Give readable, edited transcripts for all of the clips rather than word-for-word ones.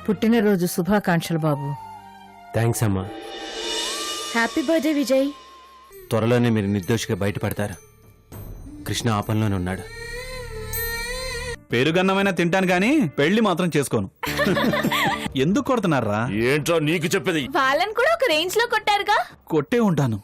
పుట్టినరోజు శుభాకాంక్షలు బాబు. థ్యాంక్స్ అమ్మా. Happy birthday Vijay. త్వరలోనే మీరు నిర్దోషిగా బయటపడతారు. కృష్ణ ఆ పనిలోనే ఉన్నాడు. పెరుగన్నమైనా తింటాను గాని పెళ్లి మాత్రం చేసుకోను. ఎందుకు కొడుతున్నారా? ఏంట్రా నీకు చెప్పేది? వాళ్ళని కూడా ఒక రేంజ్ లో కొట్టారుగా. కొట్టే ఉంటాను.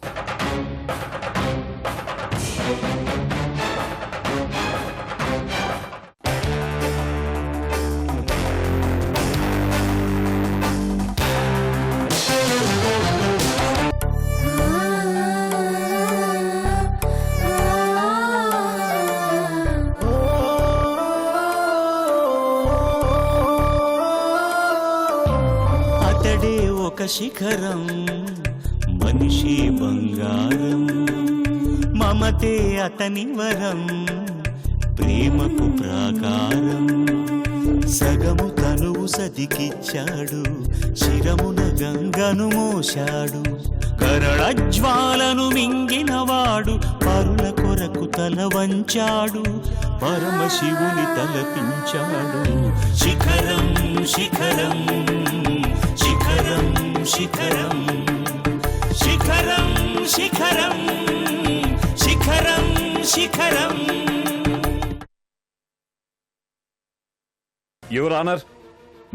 ఒక శిఖరం మనిషి బంగారం, మమతే అతని వరం, ప్రేమకు ప్రాకారం. సగము తనువు సతికిచ్చాడు, శిరమున గంగను మోశాడు. కరళజ్వాలను మింగినవాడు పరుల కొరకు తల వంచాడు, పరమశివుని తలపించాడు. శిఖరం శిఖరం శిఖరం శిఖరం శిఖరం శిఖరం శిఖరం శిఖరం. యువర్ ఆనర్,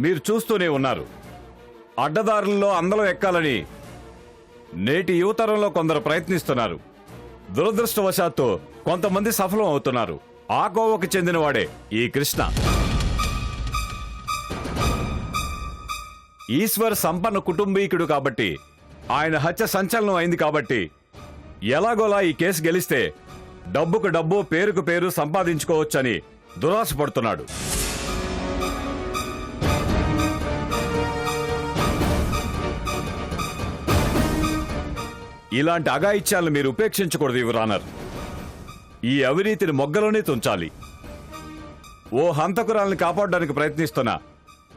మీరు చూస్తూనే ఉన్నారు. అడ్డదారుల్లో అందలం ఎక్కాలని నేటి యువతరంలో కొందరు ప్రయత్నిస్తున్నారు. దురదృష్టవశాత్తు కొంతమంది సఫలం అవుతున్నారు. ఆ కోవకు చెందినవాడే ఈ కృష్ణ. ఈశ్వర్ సంపన్న కుటుంబీకుడు కాబట్టి, ఆయన హత్య సంచలనం అయింది కాబట్టి ఎలాగోలా ఈ కేసు గెలిస్తే డబ్బుకు డబ్బు పేరుకు పేరు సంపాదించుకోవచ్చని దురాశపడుతున్నాడు. ఇలాంటి అఘాయిత్యాలను మీరు ఉపేక్షించకూడదు యువర్ ఆనర్. ఈ అవినీతిని మొగ్గలోనే తుంచాలి. ఓ హంతకురాల్ని కాపాడడానికి ప్రయత్నిస్తున్న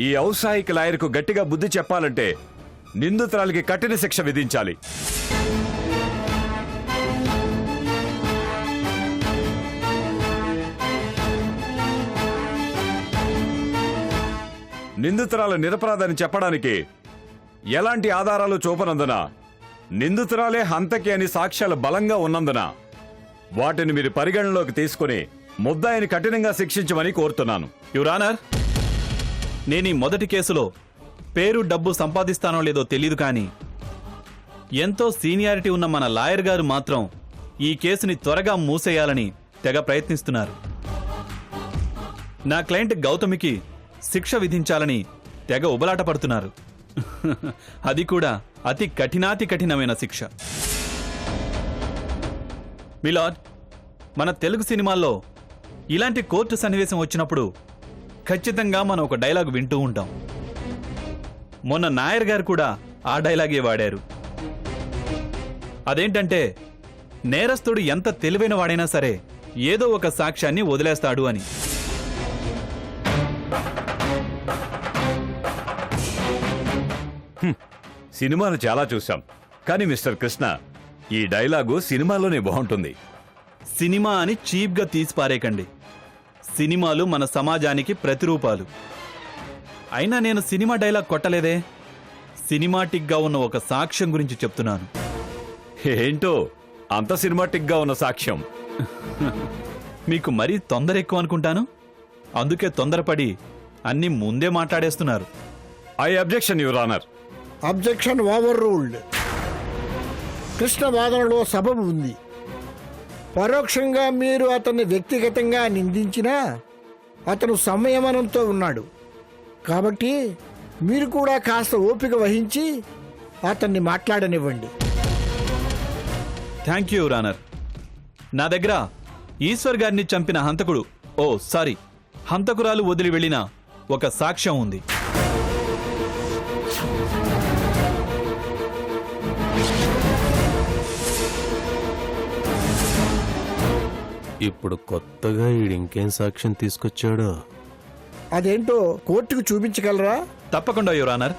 ఈ ఔత్సాహిక లాయర్కు గట్టిగా బుద్ధి చెప్పాలంటే నిందితురాలికి కఠిన శిక్ష విధించాలి. నిందితురాలు నిరపరాధని చెప్పడానికి ఎలాంటి ఆధారాలు చూపనందున, నిందితురాలే హంతకి అని సాక్ష్యాలు బలంగా ఉన్నందున వాటిని మీరు పరిగణలోకి తీసుకుని ముద్దాయిని కఠినంగా శిక్షించమని కోరుతున్నాను. యువర్ ఆనర్, నేను ఈ మొదటి కేసులో పేరు డబ్బు సంపాదిస్తానో లేదో తెలీదు కానీ ఎంతో సీనియారిటీ ఉన్న మన లాయర్ గారు మాత్రం ఈ కేసుని త్వరగా మూసేయాలని తెగ ప్రయత్నిస్తున్నారు. నా క్లయింట్ గౌతమికి శిక్ష విధించాలని తెగ ఉబలాట పడుతున్నారు. అది కూడా అతి కఠినాతి కఠినమైన శిక్ష. మిలాడ్, మన తెలుగు సినిమాల్లో ఇలాంటి కోర్టు సన్నివేశం వచ్చినప్పుడు ఖచ్చితంగా మనం ఒక డైలాగ్ వింటూ ఉంటాం. మొన్న నాయర్ గారు కూడా ఆ డైలాగే వాడారు. అదేంటంటే, నేరస్తుడు ఎంత తెలివైన వాడైనా సరే ఏదో ఒక సాక్ష్యాన్ని వదిలేస్తాడు అని. సినిమాలు చాలా చూశాం, కానీ మిస్టర్ కృష్ణ, ఈ డైలాగు సినిమాలోనే బాగుంటుంది. సినిమా అని చీప్గా తీసిపారేకండి. సినిమాలు మన సమాజానికి ప్రతిరూపాలు. అయినా నేను సినిమా డైలాగ్ కొట్టలేదే. సినిమాటిక్గా ఉన్న ఒక సాక్ష్యం గురించి చెప్తున్నాను. ఏంటో అంత సినిమాటిక్గా ఉన్న సాక్ష్యం? మీకు మరీ తొందర ఎక్కువ అనుకుంటాను. అందుకే తొందరపడి అన్ని ముందే మాట్లాడేస్తున్నారు. I objection your honour. Objection overruled. Krishna వాదనలో సబబు ఉంది. పరోక్షంగా మీరు అతన్ని వ్యక్తిగతంగా నిందించినా అతను సంయమనంతో ఉన్నాడు. కాబట్టి మీరు కూడా కాస్త ఓపిక వహించి అతన్ని మాట్లాడనివ్వండి. Thank you your honour. నా దగ్గర ఈశ్వర్ గారిని చంపిన హంతకుడు, హంతకురాలు వదిలి వెళ్ళిన ఒక సాక్ష్యం ఉంది. ఇప్పుడు కొత్తగా ఇంకేం సాక్ష్యం తీసుకొచ్చాడో. అదేంటో కోర్టుకు చూపించగలరా? తప్పకుండా యువర్ ఆనర్.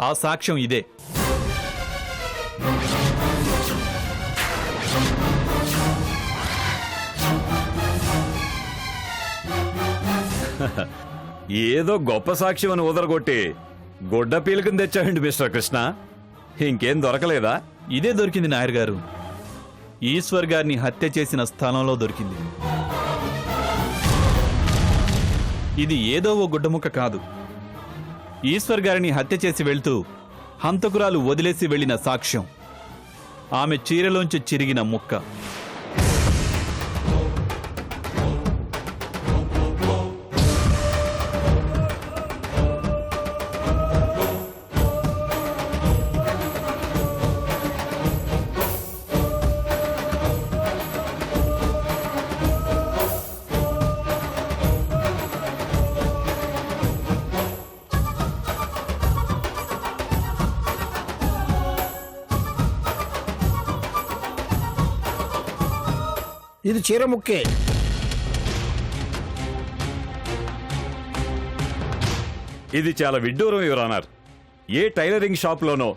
ఆ సాక్ష్యం ఇదే. ఏదో గొప్ప సాక్ష్యం అని ఉదరగొట్టి గుడ్డ పీలకం తెచ్చాయండి మిస్టర్ కృష్ణ. ఇంకేం దొరకలేదా? ఇదే దొరికింది నాయర్ గారు. ఈశ్వర్ గారిని హత్య చేసిన స్థలంలో దొరికింది. ఇది ఏదో ఓ గుడ్డముక్క కాదు. ఈశ్వర్ గారిని హత్య చేసి వెళ్తూ హంతకురాలు వదిలేసి వెళ్లిన సాక్ష్యం. ఆమె చీరలోంచి చిరిగిన ముక్క. ఇది చీర ముక్కే. ఇది చాలా విడ్డూరం యువర్ ఆనర్. ఏ టైలరింగ్ షాప్లోనో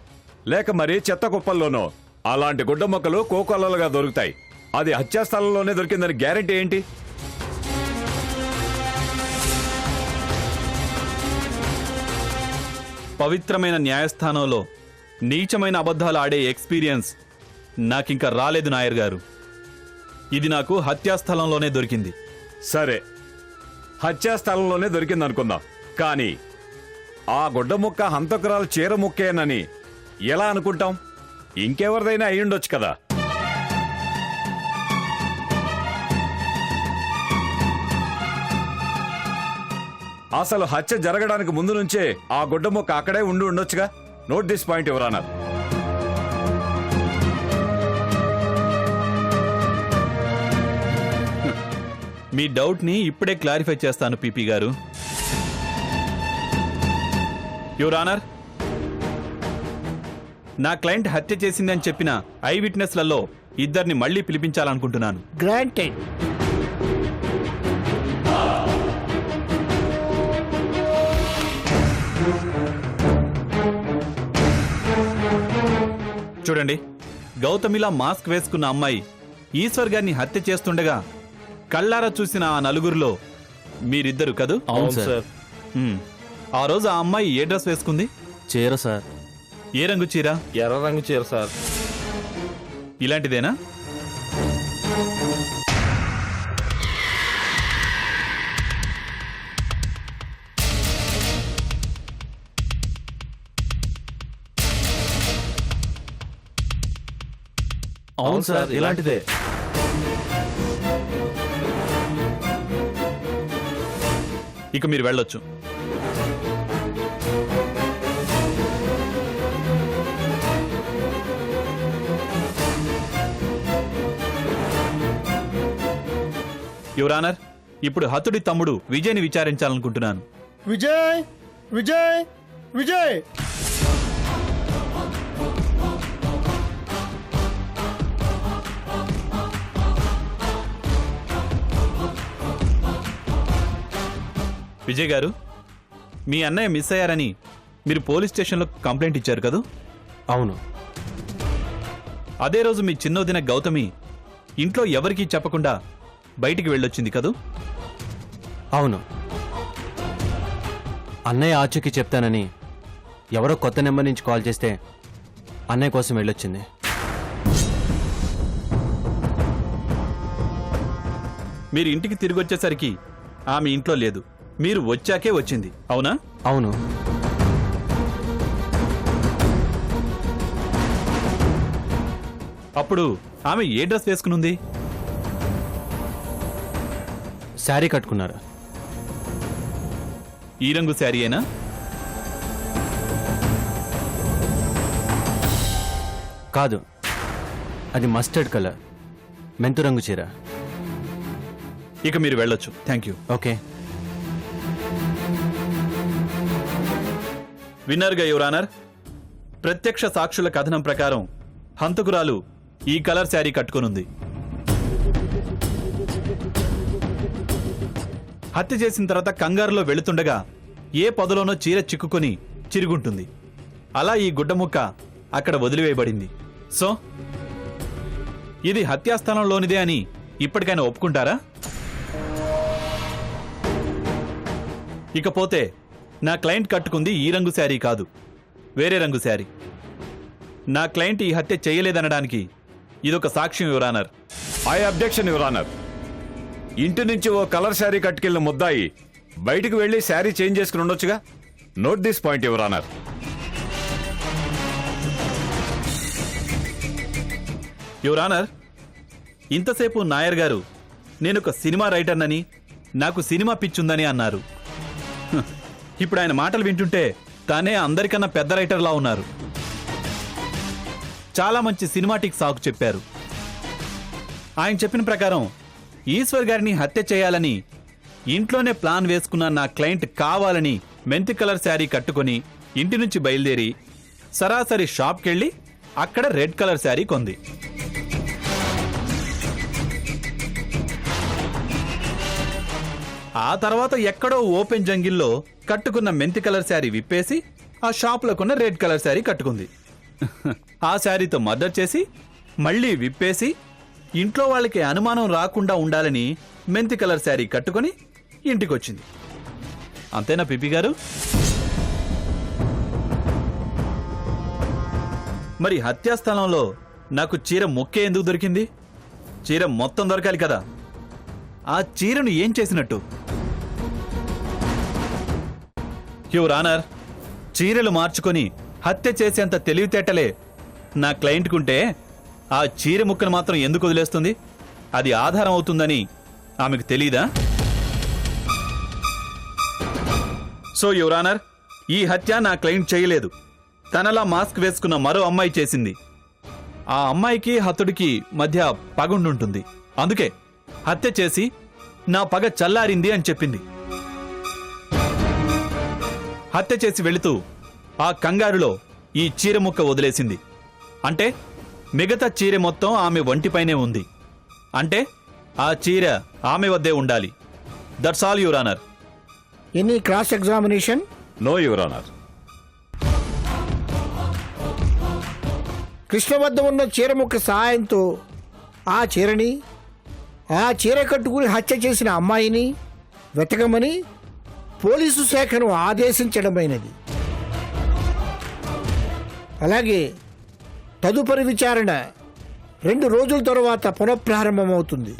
లేక మరే చెత్త కుప్పల్లోనో అలాంటి గుడ్డ మొక్కలు కోకొల్లలుగా దొరుకుతాయి. అది హత్యాస్థలంలోనే దొరికిందని గ్యారెంటీ ఏంటి? పవిత్రమైన న్యాయస్థానంలో నీచమైన అబద్ధాలు ఆడే ఎక్స్పీరియన్స్ నాకింకా రాలేదు నాయర్ గారు. ఇది నాకు హత్యాస్థలంలోనే దొరికింది. సరే, హత్యాస్థలంలోనే దొరికింది అనుకుందాం. కానీ ఆ గుడ్డ ముక్క హంతకురాలు చీర ముక్కేనని ఎలా అనుకుంటాం? ఇంకెవరిదైనా అయ్యుండొచ్చు కదా. అసలు హత్య జరగడానికి ముందు నుంచే ఆ గుడ్డ ముక్క అక్కడే ఉండి ఉండొచ్చుగా. Note this point your honour. మీ డౌట్ని ఇప్పుడే క్లారిఫై చేస్తాను పీపీ గారు. యువర్ ఆనర్, నా క్లయింట్ హత్య చేసిందని చెప్పిన ఐ విట్నెస్లలో ఇద్దరిని మళ్లీ పిలిపించాలనుకుంటున్నాను. గ్రాంటెడ్. చూడండి, గౌతమిలా మాస్క్ వేసుకున్న అమ్మాయి ఈశ్వర్ గారిని హత్య చేస్తుండగా కళ్ళారా చూసిన ఆ నలుగురిలో మీరిద్దరు కదూ? అవును సార్. ఆ రోజు ఆ అమ్మాయి ఏ డ్రెస్ వేసుకుంది? చీర సార్. ఏ రంగు చీర? ఎర్ర రంగు చీర సార్. ఇలాంటిదేనా? అవును సార్, ఇలాంటిదే. ఇక మీరు వెళ్ళొచ్చు. యువర్ ఆనర్, ఇప్పుడు హతుడి తమ్ముడు విజయ్ని విచారించాలనుకుంటున్నాను. విజయ్, విజయ్, విజయ్. విజయ్ గారు, మీ అన్నయ్య మిస్ అయ్యారని మీరు పోలీస్ స్టేషన్లో కంప్లైంట్ ఇచ్చారు కదూ? అవును. అదే రోజు మీ చిన్నోదిన గౌతమి ఇంట్లో ఎవరికీ చెప్పకుండా బయటికి వెళ్ళొచ్చింది కదూ? అవును. అన్నయ్య ఆచూకీ చెప్తానని ఎవరో కొత్త నెంబర్ నుంచి కాల్ చేస్తే అన్నయ్య కోసం వెళ్ళొచ్చింది. మీరు ఇంటికి తిరిగి వచ్చేసరికి ఆమె ఇంట్లో లేదు. మీరు వచ్చాకే వచ్చింది, అవునా? అవును. అప్పుడు ఆమె ఏ డ్రెస్ వేసుకునుంది? శారీ కట్టుకున్నారు. ఈ రంగు శారీయేనా? కాదు, అది మస్టర్డ్ కలర్, మెంతు రంగు చీర. ఇక మీరు వెళ్ళొచ్చు. Thank you. ఓకే. విన్నర్గా యువర్ ఆనర్, ప్రత్యక్ష సాక్షుల కథనం ప్రకారం హంతకురాలు ఈ కలర్ శారీ కట్టుకునుంది. హత్య చేసిన తర్వాత కంగారులో వెళుతుండగా ఏ పొదలోనో చీర చిక్కుకొని చిరుగుంటుంది. అలా ఈ గుడ్డముక్క అక్కడ వదిలివేయబడింది. సో ఇది హత్యాస్థలంలోనిదే అని ఇప్పటికైనా ఒప్పుకుంటారా? ఇకపోతే నా క్లయింట్ కట్టుకుంది ఈ రంగు శారీ కాదు, వేరే రంగు శారీ. నా క్లయింట్ ఈ హత్య చేయలేదనడానికి ఇదొక సాక్ష్యం, your honour. I objection your honour. ఇంటి నుంచి ఓ కలర్ శారీ కట్టుకెళ్ళిన ముద్దాయి బయటికి వెళ్లి శారీ చేంజ్ చేసుకుని ఉండొచ్చుగా. Note this point your honour. Your honour, ఇంతసేపు నాయర్ గారు నేనొక సినిమా రైటర్నని, నాకు సినిమా పిచ్చుందని అన్నారు. ఇప్పుడు ఆయన మాటలు వింటుంటే తానే అందరికన్నా పెద్ద రైటర్లా ఉన్నారు. చాలా మంచి సినిమాటిక్ సాకు చెప్పారు. ఆయన చెప్పిన ప్రకారం ఈశ్వర్ గారిని హత్య చేయాలని ఇంట్లోనే ప్లాన్ వేసుకున్న నా క్లయింట్ కావాలని మెంతి కలర్ శారీ కట్టుకొని ఇంటి నుంచి బయలుదేరి సరాసరి షాప్కెళ్ళి అక్కడ రెడ్ కలర్ శారీ కొంది. ఆ తర్వాత ఎక్కడో ఓపెన్ జంగిల్లో కట్టుకున్న మెంతి కలర్ శారీ విప్పేసి ఆ షాప్లో కొన్న రెడ్ కలర్ శారీ కట్టుకుంది. ఆ శారీతో మర్డర్ చేసి మళ్ళీ విప్పేసి ఇంట్లో వాళ్ళకి అనుమానం రాకుండా ఉండాలని మెంతి కలర్ శారీ కట్టుకొని ఇంటికొచ్చింది. అంతేనా పిపి గారు? మరి హత్యాస్థలంలో నాకు చీర మొక్కే ఎందుకు దొరికింది? చీర మొత్తం దొరకాలి కదా. ఆ చీరను ఏం చేసినట్టు? యువర్ ఆనర్, చీరలు మార్చుకొని హత్య చేసేంత తెలివితేటలే నా క్లయింట్కుంటే ఆ చీర ముక్కను మాత్రం ఎందుకు వదిలేస్తుంది? అది ఆధారం అవుతుందని ఆమెకు తెలీదా? సో యువర్ ఆనర్, ఈ హత్య నా క్లయింట్ చేయలేదు. తనలా మాస్క్ వేసుకున్న మరో అమ్మాయి చేసింది. ఆ అమ్మాయికి హతుడికి మధ్య పగుండుంటుంది. అందుకే హత్య చేసి నా పగ చల్లారింది అని చెప్పింది. హత్య చేసి వెళుతూ ఆ కంగారులో ఈ చీర ముక్క వదిలేసింది. అంటే మిగతా చీర మొత్తం ఆమె ఒంటిపైనే ఉంది. అంటే ఆ చీర ఆమె వద్దే ఉండాలి. That's all your honour. Any cross examination? No your honour. Krishna వద్ద ఉన్న చీర ముక్క సహాయంతో ఆ చీరని, ఆ చీర కట్టుకుని హత్య చేసిన అమ్మాయిని వెతకమని పోలీసు శాఖను ఆదేశించడమైనది. అలాగే తదుపరి విచారణ 2 రోజుల తర్వాత పునఃప్రారంభమవుతుంది.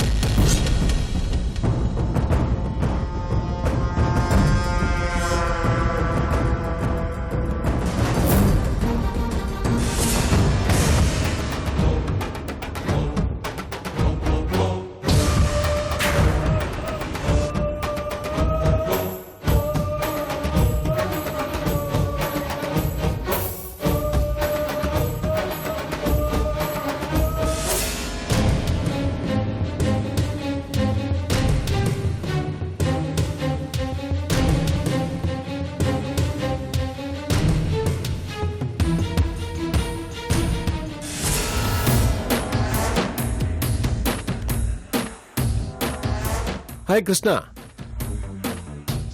హాయ్ కృష్ణ,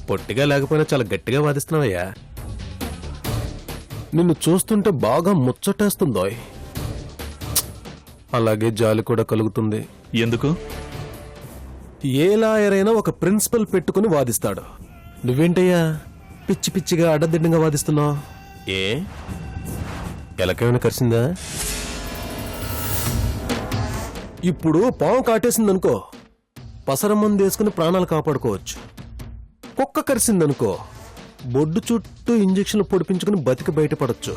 పొట్టిగా లేకపోయినా చాలా గట్టిగా వాదిస్తున్నావయ్యా. నిన్ను చూస్తుంటే బాగా ముచ్చటేస్తుందో, అలాగే జాలి కూడా కలుగుతుంది. ఎందుకు? ఏ లాయర్ అయినా ఒక ప్రిన్సిపల్ పెట్టుకుని వాదిస్తాడు. నువ్వేంటయ్యా పిచ్చి పిచ్చిగా అడ్డదిడ్డంగా వాదిస్తున్నావు? ఏ ఎలకేమైనా కరిసిందా? ఇప్పుడు పాము కాటేసిందనుకో, పసరమంది వేసుకుని ప్రాణాలు కాపాడుకోవచ్చు. కుక్క కరిసిందనుకో, బొడ్డు చుట్టూ ఇంజక్షన్లు పొడిపించుకుని బతికి బయటపడచ్చు.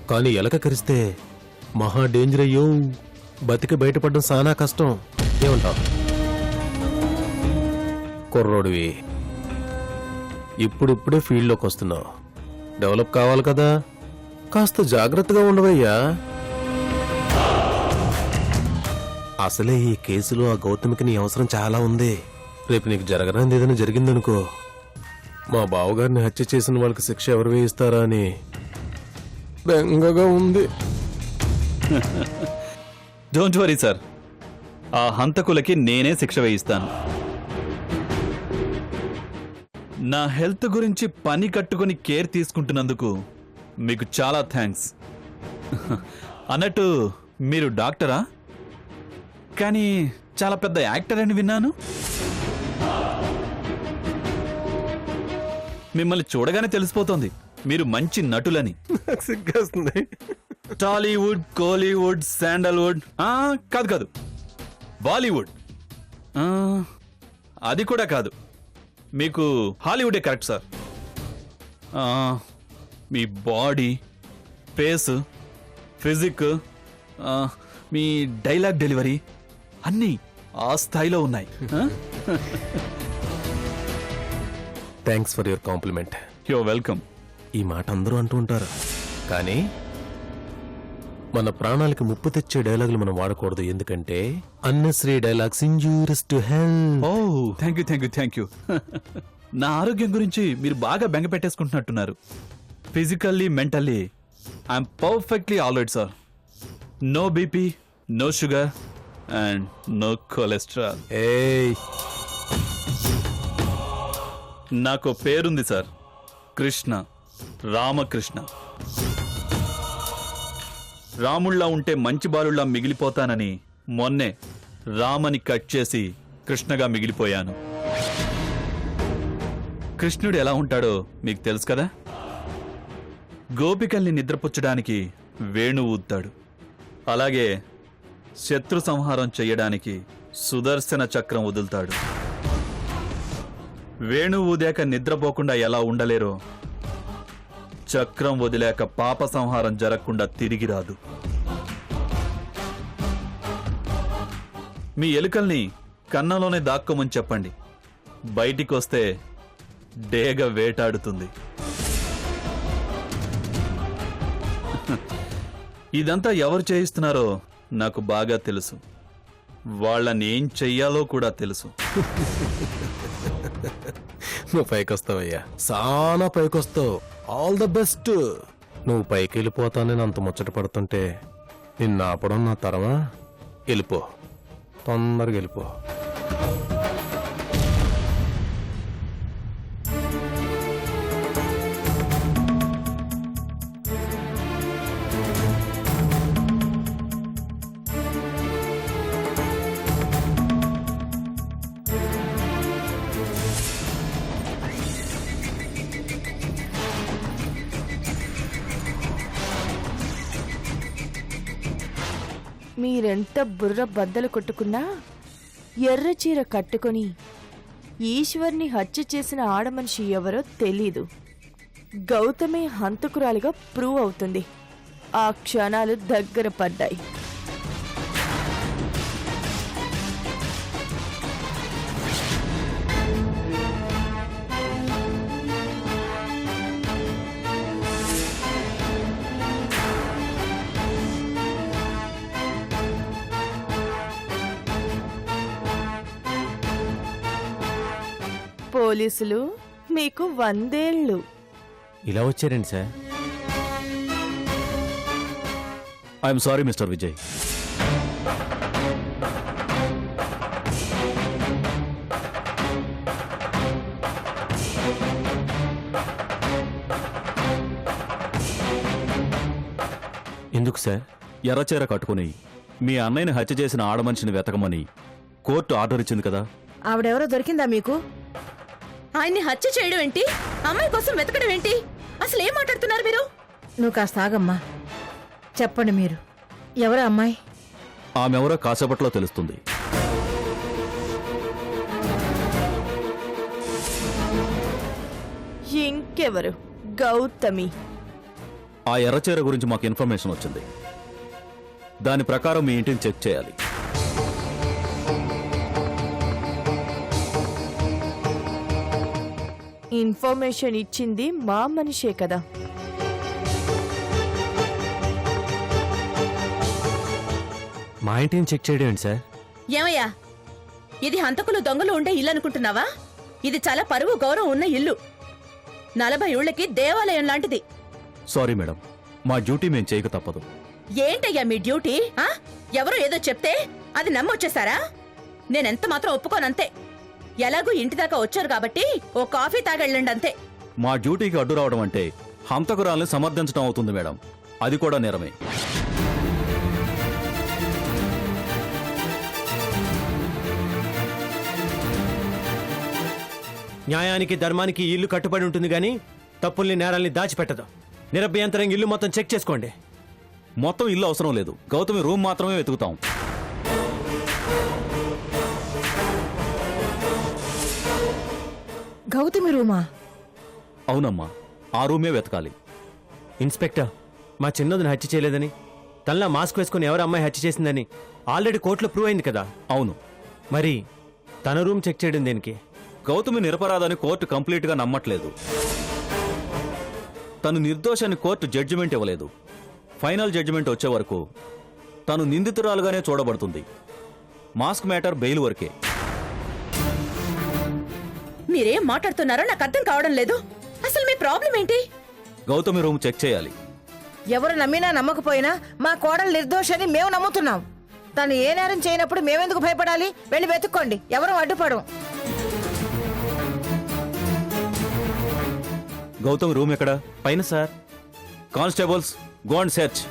కానీ ఎలక కరిస్తే మహా డేంజర్ అయ్యో, బతికి బయటపడడం చాలా కష్టం. ఏమంటావు? కుర్రోడివి, ఇప్పుడిప్పుడే ఫీల్డ్లోకి వస్తున్నావు, డెవలప్ కావాలి కదా, కాస్త జాగ్రత్తగా ఉండవయ్యా. అసలే ఈ కేసులో ఆ గౌతమికి నీ అవసరం చాలా ఉంది. రేపు నీకు జరగరాంది ఏదైనా జరిగిందనుకో, మా బావగారిని హత్య చేసిన వాళ్ళకి శిక్ష ఎవరు వేయిస్తారా అని బెంగగా ఉంది. డోంట్ వరీ సార్, ఆ హంతకులకి నేనే శిక్ష వేయిస్తాను. నా హెల్త్ గురించి పని కట్టుకుని కేర్ తీసుకుంటున్నందుకు మీకు చాలా థ్యాంక్స్. అన్నట్టు మీరు డాక్టరా? కానీ చాలా పెద్ద యాక్టర్ అని విన్నాను. మిమ్మల్ని చూడగానే తెలిసిపోతోంది మీరు మంచి నటులని. సిగ్గేస్తుంది. టాలీవుడ్, కోలీవుడ్, శాండల్వుడ్, కాదు కాదు, బాలీవుడ్, ఆ, అది కూడా కాదు, మీకు హాలీవుడే కరెక్ట్ సార్. ఆ, మీ బాడీ, ఫేస్, ఫిజిక్, మీ డైలాగ్ డెలివరీ అన్నీ ఆ స్థాయిలో ఉన్నాయి. Thanks for your compliment. Your welcome. ఈ మాట అందరూ అంటూ ఉంటారు, కానీ మన ప్రాణాలకి ముప్పు తెచ్చే డైలాగులు మనం వాడకూడదు. ఎందుకంటే unnecessary dialogues injurious to health. Oh thank you thank you thank you. నా ఆరోగ్యం గురించి మీరు బాగా బెంగ పెట్టేసుకుంటున్నట్టున్నారు. Physically, mentally I'm perfectly alright sir. No BP, no sugar and no cholesterol. ఏయ్, నాకు పేరుంది సార్, కృష్ణ, రామకృష్ణ. రాముళ్ళ ఉంటే మంచి బాలుళ్ళ మిగిలిపోతానని మొన్నే రామని కట్ చేసి కృష్ణగా మిగిలిపోయాను. కృష్ణుడు ఎలా ఉంటాడో మీకు తెలుసు కదా. గోపికల్ని నిద్రపుచ్చడానికి వేణు ఊద్తాడు, అలాగే శత్రు సంహారం చెయ్యడానికి సుదర్శన చక్రం వదులుతాడు. వేణు ఊదాక నిద్రపోకుండా ఎలా ఉండలేరో, చక్రం వదిలాక పాప సంహారం జరగకుండా తిరిగి రాదు. మీ ఎలుకల్ని కన్నంలోనే దాక్కోమని చెప్పండి, బయటికొస్తే డేగ వేటాడుతుంది. ఇదంతా ఎవరు చేయిస్తున్నారో నాకు బాగా తెలుసు. వాళ్ళని ఏం చెయ్యాలో కూడా తెలుసు. నువ్వు పైకొస్తావయ్యా, చాలా పైకొస్తావు. All the best. నువ్వు పైకి వెళ్ళిపోతానని అంత ముచ్చట పడుతుంటే నిన్ను ఆపడం నా తరమా? వెళ్ళిపో, తొందరగా వెళ్ళిపో. మీరెంత బుర్ర బద్దలు కొట్టుకున్నా ఎర్ర చీర కట్టుకొని ఈశ్వర్ని హత్య చేసిన ఆడమనిషి ఎవరో తెలీదు. గౌతమే హంతకురాలిగా ప్రూవ్ అవుతుంది. ఆ క్షణాలు దగ్గర పడ్డాయి. పోలీసులు మీకు 100 ఏళ్ళు. ఇలా వచ్చారండి sir. I'm sorry mister Vijay. ఎందుకు సార్? ఎర్రచీర కట్టుకుని మీ అన్నయ్యని హత్య చేసిన ఆడమనిషిని వెతకమని కోర్టు ఆర్డర్ ఇచ్చింది కదా. ఆవిడెవరో దొరికిందా మీకు? ఆయన్ని హత్య చేయడం ఏంటి, అమ్మాయి కోసం వెతకడం ఏంటి? అసలు ఏం మాట్లాడుతున్నారు మీరు? నువ్వు కాస్త ఆగమ్మా. చెప్పండి, మీరు ఎవరు అమ్మాయి? ఆమెవరో కాసేపట్లో తెలుస్తుంది. ఇంకెవరు? గౌతమి. ఆ ఎర్రచీర గురించి మాకు ఇన్ఫర్మేషన్ వచ్చింది. దాని ప్రకారం మీ ఇంటిని చెక్ చేయాలి. ఇన్ఫర్మేషన్ ఇచ్చింది మా మనిషే కదా. మా ఇంటిని చెక్ చేయడం ఏంటి సార్? ఏమయ్యా, ఇది హంతకులు దొంగలు ఉండే ఇల్లు అనుకుంటున్నావా? ఇది చాలా పరువు గౌరవం ఉన్న ఇల్లు. 40 ఏళ్లకి దేవాలయం లాంటిది. సారీ మేడం, మా డ్యూటీ మేము చేయక తప్పదు. ఏంటయ్యా మీ డ్యూటీ? ఎవరో ఏదో చెప్తే అది నమ్మొచ్చేసారా? నేనెంత మాత్రం ఒప్పుకోనంతే. ఎలాగూ ఇంటి దాకా వచ్చారు కాబట్టి ఓ కాఫీ తాగెళ్ళండి అంతే. మా డ్యూటీకి అడ్డు రావడం అంటే హంతకురాల్ని సమర్థించడం అవుతుంది మేడం. అది కూడా నేరమే. న్యాయానికి ధర్మానికి ఈ ఇల్లు కట్టుబడి ఉంటుంది కానీ తప్పుల్ని నేరాల్ని దాచిపెట్టదు. నిరభ్యంతరంగా ఇల్లు మొత్తం చెక్ చేసుకోండి. మొత్తం ఇల్లు అవసరం లేదు, గౌతమి రూమ్ మాత్రమే వెతుకుతాం. గౌతమి రూమా? అవునమ్మా, ఆ రూమే వెతకాలి. ఇన్స్పెక్టర్, మా చిన్నదిని హత్య చేయలేదని, తనలా మాస్క్ వేసుకుని ఎవరు అమ్మాయి హత్య చేసిందని ఆల్రెడీ కోర్టులో ప్రూవ్ అయింది కదా. అవును, మరి తన రూమ్ చెక్ చేయడం దేనికి? గౌతమి నిరపరాధని కోర్టు కంప్లీట్గా నమ్మట్లేదు. తను నిర్దోషాన్ని కోర్టు జడ్జిమెంట్ ఇవ్వలేదు. ఫైనల్ జడ్జిమెంట్ వచ్చే వరకు తను నిందితురాలుగానే చూడబడుతుంది. మాస్క్ మ్యాటర్ బెయిల్ వరకే. మీరేం మాట్లాడుతున్నారో నాకు అర్థం కావడం లేదు. అసలు మీ ప్రాబ్లం ఏంటి? గౌతమి రూమ్ చెక్ చేయాలి. ఎవరు నమ్మినా నమ్మకపోయినా మా కోడలు నిర్దోషని మేము నమ్ముతున్నాం. తను ఏ నేరం చేయనప్పుడు మేమెందుకు భయపడాలి? వెళ్ళి వెతుక్కోండి, ఎవరు అడ్డుపడం. గౌతమి రూమ్ ఎక్కడ? పైన sir. Constables, go and search.